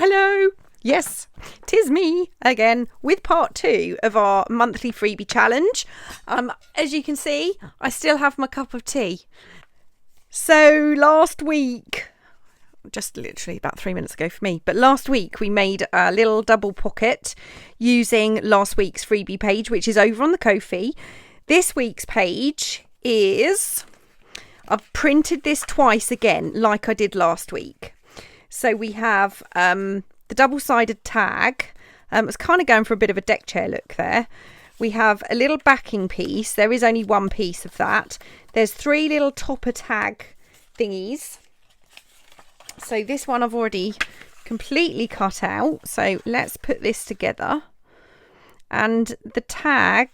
Hello. Yes, 'tis me again with part 2 of our monthly freebie challenge. As you can see, I still have my cup of tea. So last week, just literally about 3 minutes ago for me, but last week we made a little double pocket using last week's freebie page, which is over on the Kofi. This week's page is, I've printed this twice again like I did last week. So we have the double-sided tag. It's kind of going for a bit of a deck chair look there. We have a little backing piece. There is only one piece of that. There's 3 little topper tag thingies. So this one I've already completely cut out. So let's put this together. And the tag,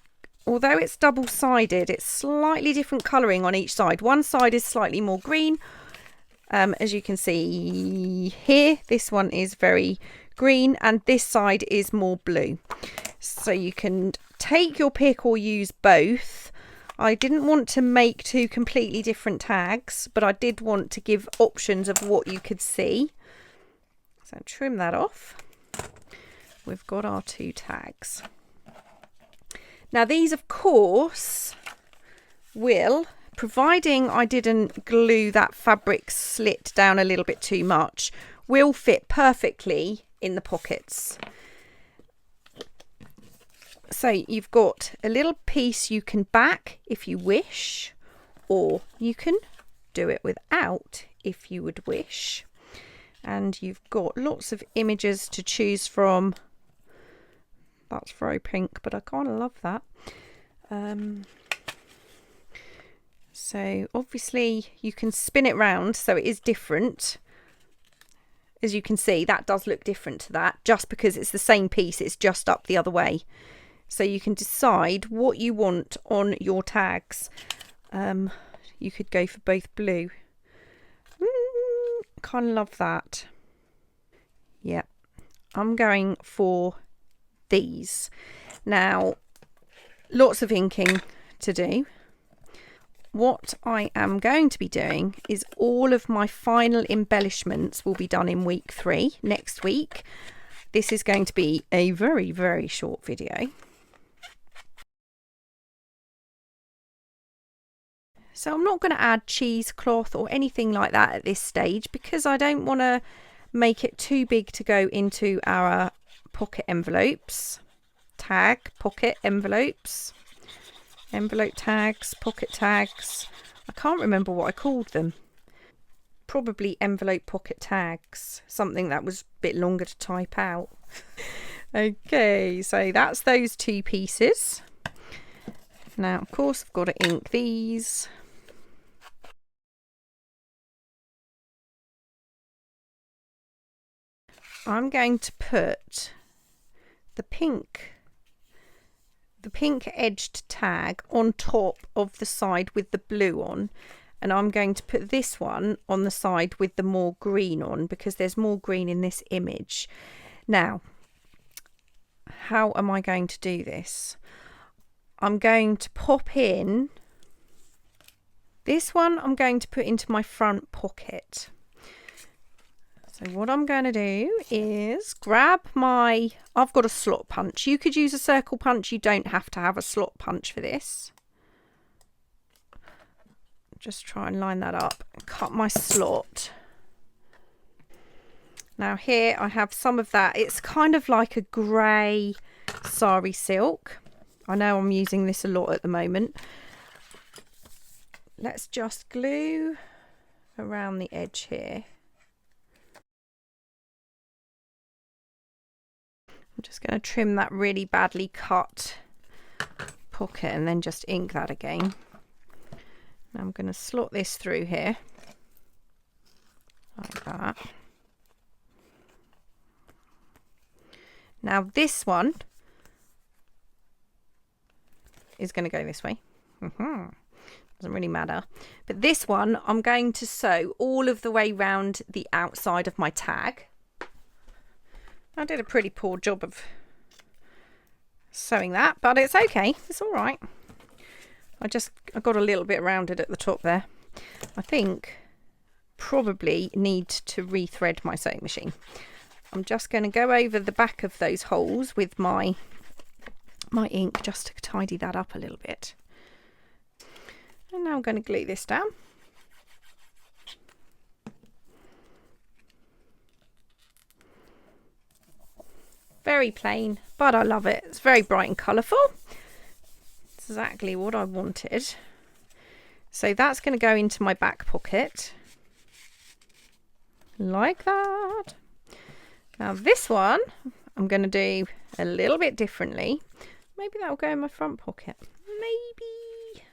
although it's double-sided, it's slightly different colouring on each side. One side is slightly more green. As you can see here, this one is very green and this side is more blue. So you can take your pick or use both. I didn't want to make 2 completely different tags, but I did want to give options of what you could see. So trim that off. We've got our 2 tags. Now these, of course, will, providing I didn't glue that fabric slit down a little bit too much, will fit perfectly in the pockets. So you've got a little piece you can back if you wish, or you can do it without if you would wish. And you've got lots of images to choose from. That's very pink, but I kind of love that. So obviously you can spin it round so it is different. As you can see, that does look different to that, just because it's the same piece, it's just up the other way. So you can decide what you want on your tags. You could go for both blue. Kind of love that. Yeah, I'm going for these. Now, lots of inking to do. What I am going to be doing is all of my final embellishments will be done in week 3 next week. This is going to be a very, very short video. So I'm not going to add cheesecloth or anything like that at this stage because I don't want to make it too big to go into our pocket envelopes. Tag pocket envelopes. Envelope tags, pocket tags. I can't remember what I called them. Probably envelope pocket tags. Something that was a bit longer to type out. Okay, so that's those 2 pieces. Now, of course, I've got to ink these. I'm going to put the pink edged tag on top of the side with the blue on, and I'm going to put this one on the side with the more green on because there's more green in this image. Now, how am I going to do this? I'm going to pop in this one. I'm going to put into my front pocket. So what I'm going to do is grab my, I've got a slot punch. You could use a circle punch. You don't have to have a slot punch for this. Just try and line that up and cut my slot. Now here I have some of that. It's kind of like a grey sari silk. I know I'm using this a lot at the moment. Let's just glue around the edge here. I'm just going to trim that really badly cut pocket and then just ink that again. Now I'm going to slot this through here like that. Now this one is going to go this way. Doesn't really matter. But this one I'm going to sew all of the way round the outside of my tag. I did a pretty poor job of sewing that, but it's okay. It's all right. I got a little bit rounded at the top there. I think probably need to rethread my sewing machine. I'm just going to go over the back of those holes with my ink just to tidy that up a little bit. And now I'm going to glue this down. Very plain, but I love it. It's very bright and colourful. It's exactly what I wanted. So that's going to go into my back pocket. Like that. Now this one, I'm going to do a little bit differently. Maybe that'll go in my front pocket. Maybe.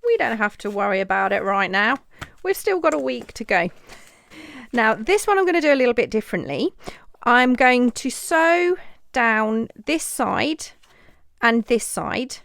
We don't have to worry about it right now. We've still got a week to go. Now this one I'm going to do a little bit differently. I'm going to sew down this side and this side.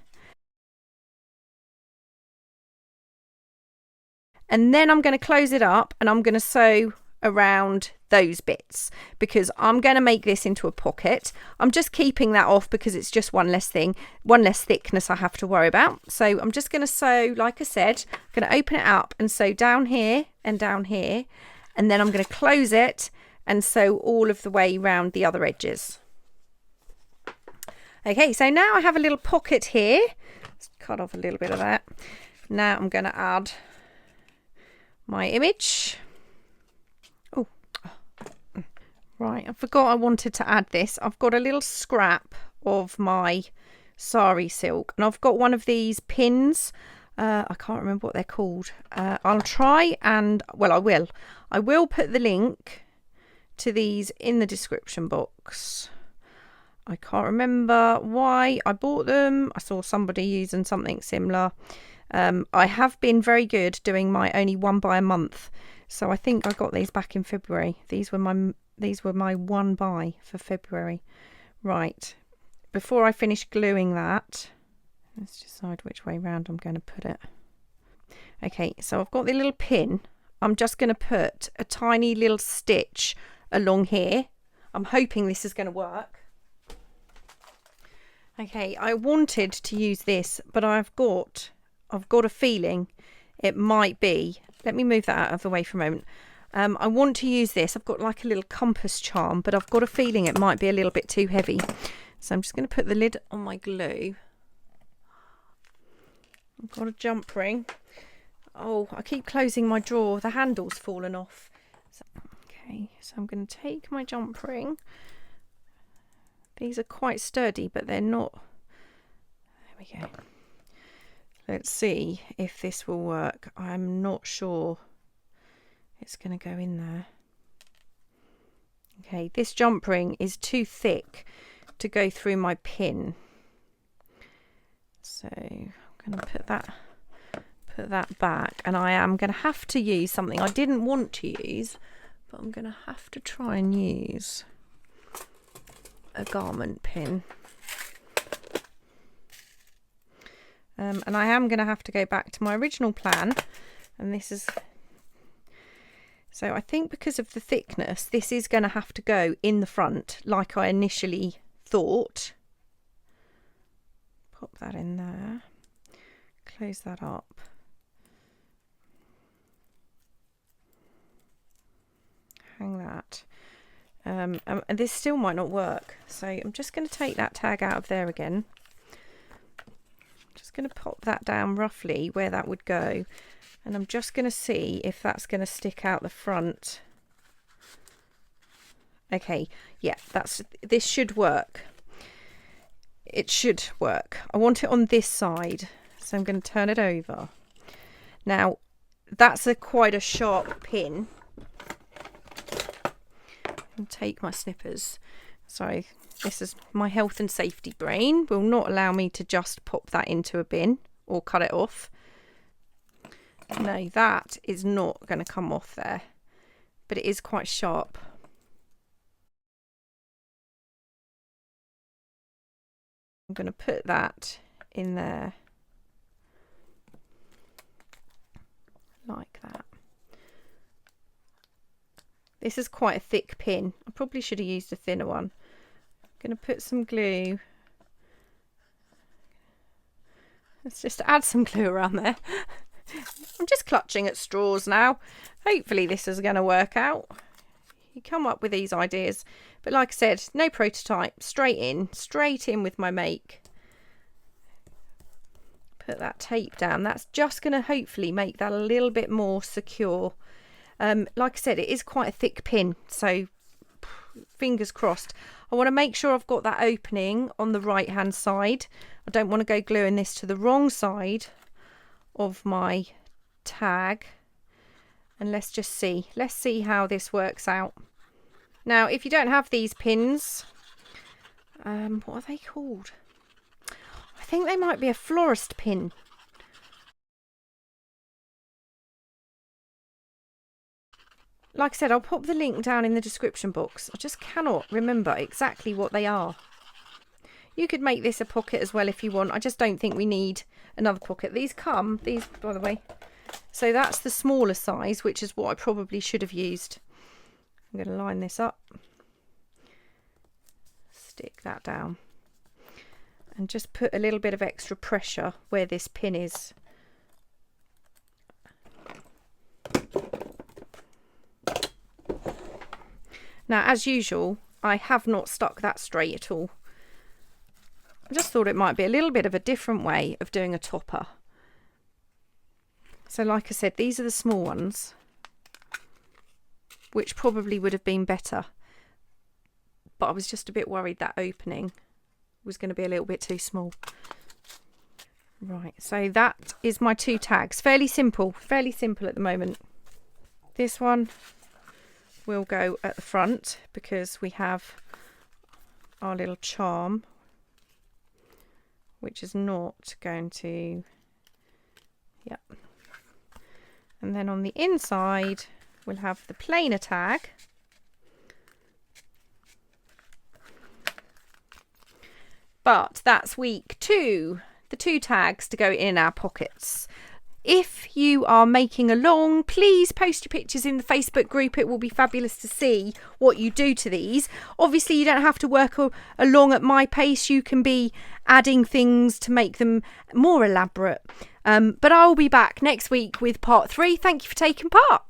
And then I'm going to close it up and I'm going to sew around those bits because I'm going to make this into a pocket. I'm just keeping that off because it's just one less thing, one less thickness I have to worry about. So I'm just going to sew, like I said, I'm going to open it up and sew down here and down here. And then I'm going to close it and sew all of the way around the other edges. Okay, so now I have a little pocket here. Let's cut off a little bit of that. Now I'm going to add my image. Oh, right, I forgot I wanted to add this. I've got a little scrap of my sari silk and I've got one of these pins. I can't remember what they're called. I'll try and, well, I will put the link to these in the description box. I can't remember why I bought them. I saw somebody using something similar. I have been very good doing my only one buy a month. So I think I got these back in February. These were my one buy for February. Right. Before I finish gluing that, let's decide which way round I'm going to put it. Okay, so I've got the little pin. I'm just going to put a tiny little stitch along here. I'm hoping this is going to work. Okay, I wanted to use this, but I've got a feeling it might be. Let me move that out of the way for a moment. I want to use this. I've got like a little compass charm, but I've got a feeling it might be a little bit too heavy. So I'm just going to put the lid on my glue. I've got a jump ring. Oh, I keep closing my drawer. The handle's fallen off. Okay, so I'm going to take my jump ring. These are quite sturdy, but they're not. There we go. Let's see if this will work. I'm not sure it's going to go in there. Okay, this jump ring is too thick to go through my pin. So I'm going to put that back, and I am going to have to use something I didn't want to use, but I'm going to have to try and use a garment pin. And I am going to have to go back to my original plan, and this is, so I think because of the thickness, this is going to have to go in the front like I initially thought. Pop that in there, close that up. Hang that. And this still might not work, so I'm just going to take that tag out of there again. Just going to pop that down roughly where that would go, and I'm just going to see if that's going to stick out the front. Okay, yeah, this should work. It should work. I want it on this side, so I'm going to turn it over. Now that's quite a sharp pin. I'll take my snippers. Sorry, this is my health and safety brain will not allow me to just pop that into a bin or cut it off. No, that is not going to come off there, but it is quite sharp. I'm going to put that in there like that. This is quite a thick pin. I probably should have used a thinner one. I'm going to put some glue. Let's just add some glue around there. I'm just clutching at straws now. Hopefully this is going to work out. You come up with these ideas. But like I said, no prototype. Straight in with my make. Put that tape down. That's just going to hopefully make that a little bit more secure. Like I said, it is quite a thick pin, so fingers crossed. I want to make sure I've got that opening on the right hand side. I don't want to go gluing this to the wrong side of my tag. And let's just see. Let's see how this works out. Now, if you don't have these pins, what are they called? I think they might be a florist pin. Like I said, I'll pop the link down in the description box. I just cannot remember exactly what they are. You could make this a pocket as well if you want. I just don't think we need another pocket. These by the way. So that's the smaller size, which is what I probably should have used. I'm going to line this up. Stick that down. And just put a little bit of extra pressure where this pin is. Now, as usual, I have not stuck that straight at all. I just thought it might be a little bit of a different way of doing a topper. So like I said, these are the small ones, which probably would have been better. But I was just a bit worried that opening was going to be a little bit too small. Right, so that is my 2 tags. Fairly simple at the moment. This one will go at the front because we have our little charm, which is not going to, yep. And then on the inside, we'll have the plainer tag. But that's week 2, the 2 tags to go in our pockets. If you are making along, please post your pictures in the Facebook group. It will be fabulous to see what you do to these. Obviously, you don't have to work along at my pace. You can be adding things to make them more elaborate. But I will be back next week with part 3. Thank you for taking part.